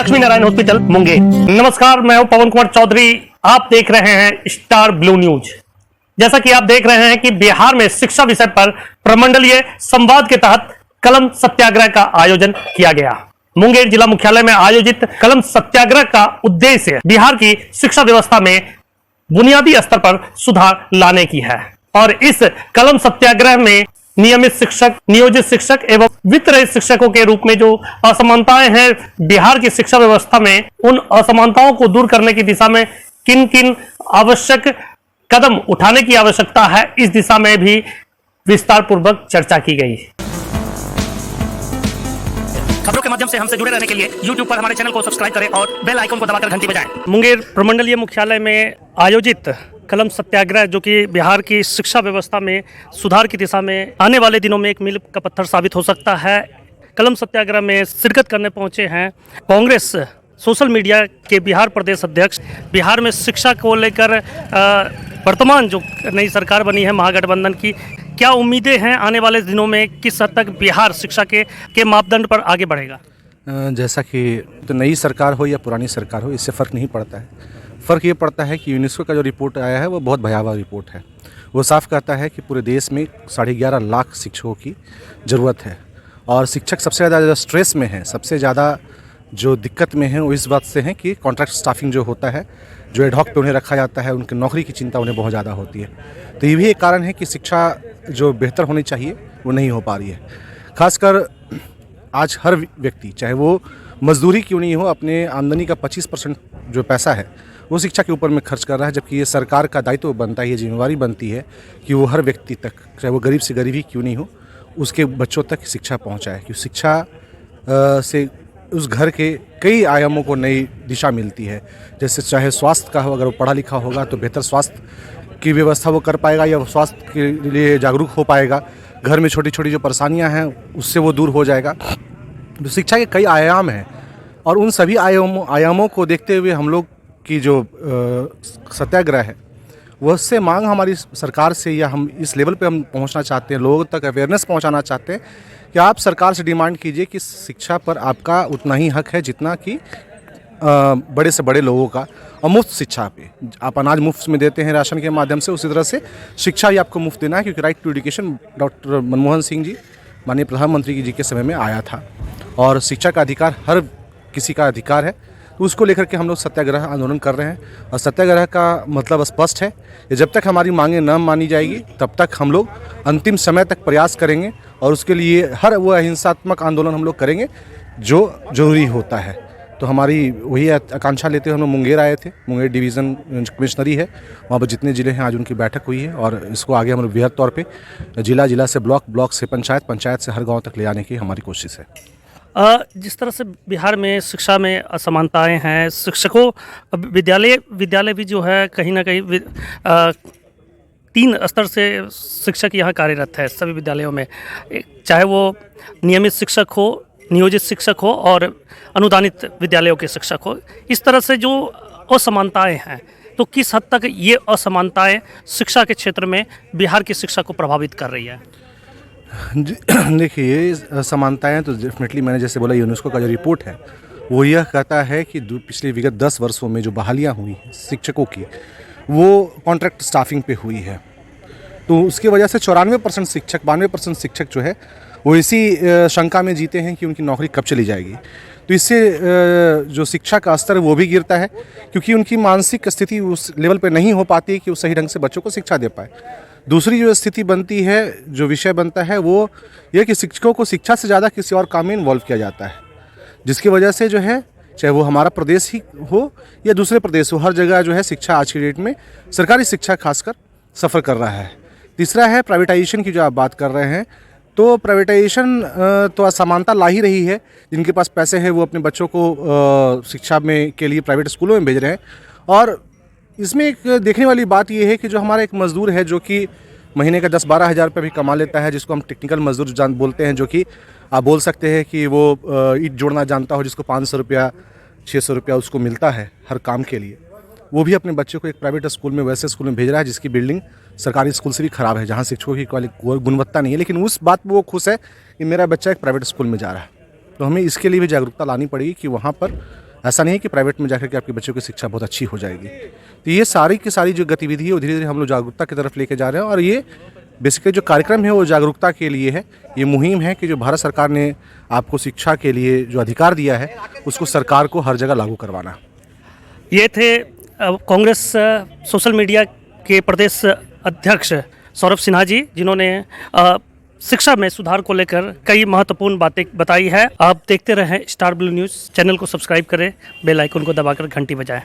Lakshmi Narayan hospital Munger. नमस्कार, मैं हूं पवन कुमार चौधरी। आप देख रहे हैं स्टार ब्लू न्यूज। जैसा कि आप देख रहे हैं कि बिहार में शिक्षा विषय पर प्रमंडलीय संवाद के तहत कलम सत्याग्रह का आयोजन किया गया। मुंगेर जिला मुख्यालय में आयोजित कलम सत्याग्रह का उद्देश्य बिहार की शिक्षा व्यवस्था में बुनियादी स्तर पर सुधार लाने की है और इस कलम सत्याग्रह में नियमित शिक्षक, नियोजित शिक्षक एवं वित्त रहित शिक्षकों के रूप में जो असमानताएं हैं बिहार की शिक्षा व्यवस्था में, उन असमानताओं को दूर करने की दिशा में किन किन आवश्यक कदम उठाने की आवश्यकता है, इस दिशा में भी विस्तार पूर्वक चर्चा की गई। खबरों के माध्यम से हमसे जुड़े रहने के लिए YouTube पर हमारे चैनल को सब्सक्राइब करें और बेल आइकन को दबाकर घंटी बजाएं। मुंगेर प्रमंडलीय मुख्यालय में आयोजित कलम सत्याग्रह, जो कि बिहार की शिक्षा व्यवस्था में सुधार की दिशा में आने वाले दिनों में एक मील का पत्थर साबित हो सकता है। कलम सत्याग्रह में शिरकत करने पहुंचे हैं कांग्रेस सोशल मीडिया के बिहार प्रदेश अध्यक्ष। बिहार में शिक्षा को लेकर वर्तमान जो नई सरकार बनी है महागठबंधन की, क्या उम्मीदें हैं आने वाले दिनों में, किस हद तक बिहार शिक्षा के मापदंड पर आगे बढ़ेगा? जैसा कि तो नई सरकार हो या पुरानी सरकार हो, इससे फ़र्क नहीं पड़ता है। फ़र्क ये पड़ता है कि यूनेस्को का जो रिपोर्ट आया है वो बहुत भयावह रिपोर्ट है। वो साफ कहता है कि पूरे देश में 11.5 लाख शिक्षकों की ज़रूरत है और शिक्षक सबसे ज़्यादा स्ट्रेस में है, सबसे ज़्यादा जो दिक्कत में है वो इस बात से है कि कॉन्ट्रैक्ट स्टाफिंग जो होता है, जो एडहॉक पे उन्हें रखा जाता है, उनकी नौकरी की चिंता उन्हें बहुत ज़्यादा होती है। तो ये भी एक कारण है कि शिक्षा जो बेहतर होनी चाहिए वो नहीं हो पा रही है। खासकर आज हर व्यक्ति, चाहे वो मजदूरी क्यों नहीं हो, अपने आमदनी का 25% जो पैसा है वो शिक्षा के ऊपर में खर्च कर रहा है, जबकि ये सरकार का दायित्व बनता है, ये जिम्मेवारी बनती है कि वो हर व्यक्ति तक, चाहे वो गरीब से गरीब ही क्यों नहीं हो, उसके बच्चों तक शिक्षा पहुंचाए। क्योंकि शिक्षा से उस घर के कई आयामों को नई दिशा मिलती है। जैसे चाहे स्वास्थ्य का हो, अगर वो पढ़ा लिखा होगा तो बेहतर स्वास्थ्य की व्यवस्था वो कर पाएगा या स्वास्थ्य के लिए जागरूक हो पाएगा। घर में छोटी छोटी जो परेशानियाँ हैं उससे वो दूर हो जाएगा। तो शिक्षा के कई आयाम हैं और उन सभी आयामों को देखते हुए हम लोग की जो सत्याग्रह है वो उससे मांग हमारी सरकार से, या हम इस लेवल पे हम पहुंचना चाहते हैं, लोगों तक अवेयरनेस पहुंचाना चाहते हैं कि आप सरकार से डिमांड कीजिए कि शिक्षा पर आपका उतना ही हक है जितना कि बड़े से बड़े लोगों का। और मुफ्त शिक्षा पे आप अनाज मुफ्त में देते हैं राशन के माध्यम से, उसी तरह से शिक्षा भी आपको मुफ्त देना है। क्योंकि right to education doctor Manmohan Singh ji, माननीय प्रधानमंत्री जी के समय में आया था और शिक्षा का अधिकार हर किसी का अधिकार है। तो उसको लेकर के हम लोग सत्याग्रह आंदोलन कर रहे हैं और सत्याग्रह का मतलब स्पष्ट है कि जब तक हमारी मांगें न मानी जाएगी तब तक हम लोग अंतिम समय तक प्रयास करेंगे और उसके लिए हर वो अहिंसात्मक आंदोलन हम लोग करेंगे जो ज़रूरी होता है। तो हमारी वही आकांक्षा लेते हुए हम लोग मुंगेर आए थे। मुंगेर डिवीज़न कमिश्नरी है, वहाँ पर जितने ज़िले हैं आज उनकी बैठक हुई है और इसको आगे हम लोग बृहद तौर पर जिला से ब्लॉक से पंचायत से हर गाँव तक ले आने की हमारी कोशिश है। जिस तरह से बिहार में शिक्षा में असमानताएं हैं, शिक्षकों विद्यालय भी जो है कहीं ना कहीं 3 स्तर से शिक्षक यहाँ कार्यरत है सभी विद्यालयों में, चाहे वो नियमित शिक्षक हो, नियोजित शिक्षक हो और अनुदानित विद्यालयों के शिक्षक हो। इस तरह से जो असमानताएं हैं, तो किस हद तक ये असमानताएं शिक्षा के क्षेत्र में बिहार की शिक्षा को प्रभावित कर रही है? देखिए, ये समानताएँ तो डेफिनेटली, मैंने जैसे बोला, यूनेस्को का जो रिपोर्ट है वो यह कहता है कि पिछले विगत 10 वर्षों में जो बहालियाँ हुई हैं शिक्षकों की, वो कॉन्ट्रैक्ट स्टाफिंग पे हुई है। तो उसकी वजह से 94% शिक्षक, 92% शिक्षक जो है वो इसी शंका में जीते हैं कि उनकी नौकरी कब चली जाएगी। तो इससे जो शिक्षा का स्तर है वो भी गिरता है, क्योंकि उनकी मानसिक स्थिति उस लेवल पे नहीं हो पाती है कि वो सही ढंग से बच्चों को शिक्षा दे पाए। दूसरी जो स्थिति बनती है, जो विषय बनता है, वो ये कि शिक्षकों को शिक्षा से ज़्यादा किसी और काम में इन्वॉल्व किया जाता है, जिसकी वजह से जो है, चाहे वो हमारा प्रदेश ही हो या दूसरे प्रदेश हो, हर जगह जो है शिक्षा आज की डेट में, सरकारी शिक्षा खासकर, सफ़र कर रहा है। तीसरा है प्राइवेटाइजेशन की जो आप बात कर रहे हैं। तो प्राइवेटाइजेशन तो असमानता ला ही रही है। जिनके पास पैसे हैं वो अपने बच्चों को शिक्षा में के लिए प्राइवेट स्कूलों में भेज रहे हैं। और इसमें एक देखने वाली बात ये है कि जो हमारा एक मज़दूर है जो कि महीने का 10-12 हज़ार रुपये भी कमा लेता है, जिसको हम टेक्निकल मज़दूर बोलते हैं, जो कि आप बोल सकते हैं कि वो ईंट जोड़ना जानता हो, जिसको 500 रुपया 600 रुपया उसको मिलता है हर काम के लिए, वो भी अपने बच्चे को एक प्राइवेट स्कूल में, वैसे स्कूल में भेज रहा है जिसकी बिल्डिंग सरकारी स्कूल से भी ख़राब है, जहाँ शिक्षकों की गुणवत्ता नहीं है, लेकिन उस बात पर वो खुश है कि मेरा बच्चा एक प्राइवेट स्कूल में जा रहा है। तो हमें इसके लिए भी जागरूकता लानी पड़ेगी कि वहाँ पर ऐसा नहीं है कि प्राइवेट में जाकर के आपके बच्चों की शिक्षा बहुत अच्छी हो जाएगी। तो ये सारी की सारी जो गतिविधि है वो धीरे धीरे हम लोग जागरूकता की तरफ लेके जा रहे हैं, और ये बेसिकली जो कार्यक्रम है वो जागरूकता के लिए है। ये मुहिम है कि जो भारत सरकार ने आपको शिक्षा के लिए जो अधिकार दिया है उसको सरकार को हर जगह लागू करवाना। ये थे कांग्रेस सोशल मीडिया के प्रदेश अध्यक्ष सौरभ सिन्हा जी, जिन्होंने शिक्षा में सुधार को लेकर कई महत्वपूर्ण बातें बताई है। आप देखते रहें स्टार ब्लू न्यूज़, चैनल को सब्सक्राइब करें, बेल आइकन को दबाकर घंटी बजाएं।